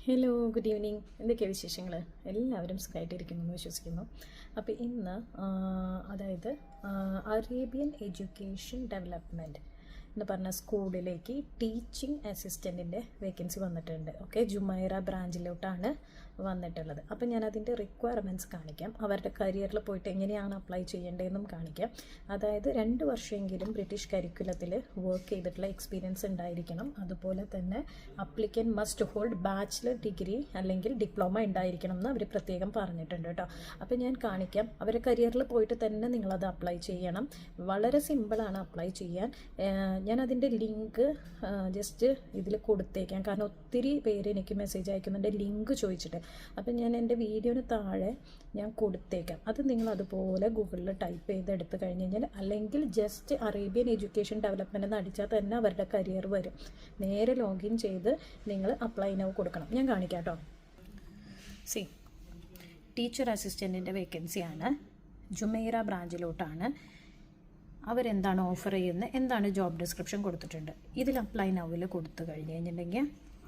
Hello, good evening. എന്തൊക്കെയാണ് വിശേഷങ്ങൾ? എല്ലാവരും സുഖമായിട്ടിരിക്കുന്നു എന്ന് വിശ്വസിക്കുന്നു. അപ്പോൾ ഇന്ന് അതായത് അറേബ്യൻ എഡ്യൂക്കേഷൻ ഡെവലപ്മെൻറ്റ് എന്ന് പറഞ്ഞ സ്കൂളിലേക്ക് ടീച്ചിങ് അസിസ്റ്റൻറ്റിൻ്റെ വേക്കൻസി വന്നിട്ടുണ്ട്. ഓക്കെ, ജുമൈറ ബ്രാഞ്ചിലോട്ടാണ് വന്നിട്ടുള്ളത്. അപ്പോൾ ഞാൻ അതിൻ്റെ റിക്വയർമെൻറ്റ്സ് കാണിക്കാം. അവരുടെ കരിയറിൽ പോയിട്ട് എങ്ങനെയാണ് അപ്ലൈ ചെയ്യേണ്ടതെന്നും കാണിക്കാം. അതായത് 2 വർഷമെങ്കിലും ബ്രിട്ടീഷ് കരിക്കുലത്തിൽ വർക്ക് ചെയ്തിട്ടുള്ള എക്സ്പീരിയൻസ് ഉണ്ടായിരിക്കണം. അതുപോലെ തന്നെ അപ്ലിക്കൻ മസ്റ്റ് ഹോൾഡ് ബാച്ചിലർ ഡിഗ്രി അല്ലെങ്കിൽ ഡിപ്ലോമ ഉണ്ടായിരിക്കണം എന്ന് അവർ പ്രത്യേകം പറഞ്ഞിട്ടുണ്ട് കേട്ടോ. അപ്പോൾ ഞാൻ കാണിക്കാം. അവരുടെ കരിയറിൽ പോയിട്ട് തന്നെ നിങ്ങളത് അപ്ലൈ ചെയ്യണം. വളരെ സിമ്പിളാണ് അപ്ലൈ ചെയ്യാൻ. ഞാൻ അതിൻ്റെ ലിങ്ക് ജസ്റ്റ് ഇതിൽ കൊടുത്തേക്കാം. കാരണം ഒത്തിരി പേര് എനിക്ക് മെസ്സേജ് അയക്കുന്നുണ്ട് ലിങ്ക് ചോദിച്ചിട്ട്. അപ്പം ഞാൻ എൻ്റെ വീഡിയോന് താഴെ ഞാൻ കൊടുത്തേക്കാം. അത് നിങ്ങൾ അതുപോലെ ഗൂഗിളിൽ ടൈപ്പ് ചെയ്തെടുത്ത് കഴിഞ്ഞ് കഴിഞ്ഞാൽ, അല്ലെങ്കിൽ ജസ്റ്റ് അറേബ്യൻ എഡ്യൂക്കേഷൻ ഡെവലപ്മെൻറ്റ് എന്ന് അടിച്ചാൽ തന്നെ അവരുടെ കരിയർ വരും. നേരെ ലോഗിൻ ചെയ്ത് നിങ്ങൾ അപ്ലൈ നൗ കൊടുക്കണം. ഞാൻ കാണിക്കാം കേട്ടോ. ടീച്ചർ അസിസ്റ്റൻറ്റിൻ്റെ വേക്കൻസിയാണ്. ജുമൈറ ബ്രാഞ്ചിലോട്ടാണ്. അവരെന്താണ് ഓഫർ ചെയ്യുന്നത്, എന്താണ് ജോബ് ഡിസ്ക്രിപ്ഷൻ കൊടുത്തിട്ടുണ്ട്. ഇതിൽ അപ്ലൈ നൗവിൽ കൊടുത്തു കഴിഞ്ഞ് കഴിഞ്ഞിട്ടുണ്ടെങ്കിൽ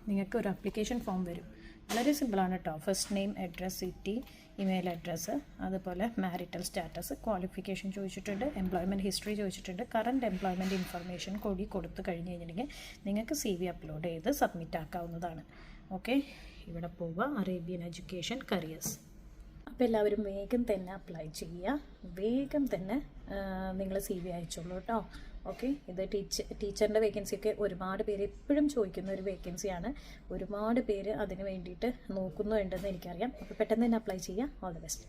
നിങ്ങൾക്ക് ഒരു ആപ്ലിക്കേഷൻ ഫോം വരും. വളരെ സിമ്പിളാണ് കേട്ടോ. First name, address, city, email address, അതുപോലെ മാരിറ്റൽ സ്റ്റാറ്റസ്, ക്വാളിഫിക്കേഷൻ ചോദിച്ചിട്ടുണ്ട്, എംപ്ലോയ്മെൻറ്റ് ഹിസ്റ്ററി ചോദിച്ചിട്ടുണ്ട്, കറൻറ്റ് എംപ്ലോയ്മെൻറ്റ് ഇൻഫർമേഷൻ കൂടി കൊടുത്തു കഴിഞ്ഞ് കഴിഞ്ഞിട്ടുണ്ടെങ്കിൽ നിങ്ങൾക്ക് CV അപ്ലോഡ് ചെയ്ത് സബ്മിറ്റ് ആക്കാവുന്നതാണ്. ഓക്കെ, ഇവിടെ പോവുക, അറേബ്യൻ എഡ്യൂക്കേഷൻ കരിയേഴ്സ്. അപ്പോൾ എല്ലാവരും വേഗം തന്നെ അപ്ലൈ ചെയ്യുക. വേഗം തന്നെ നിങ്ങൾ CV അയച്ചോളൂ കേട്ടോ. ഓക്കെ, ഇത് ടീച്ചറിൻ്റെ വേക്കൻസിയൊക്കെ ഒരുപാട് പേര് എപ്പോഴും ചോദിക്കുന്ന ഒരു വേക്കൻസിയാണ്. ഒരുപാട് പേര് അതിന് വേണ്ടിയിട്ട് നോക്കുന്നുണ്ടെന്ന് എനിക്കറിയാം. അപ്പോൾ പെട്ടെന്ന് തന്നെ അപ്ലൈ ചെയ്യുക. All the best.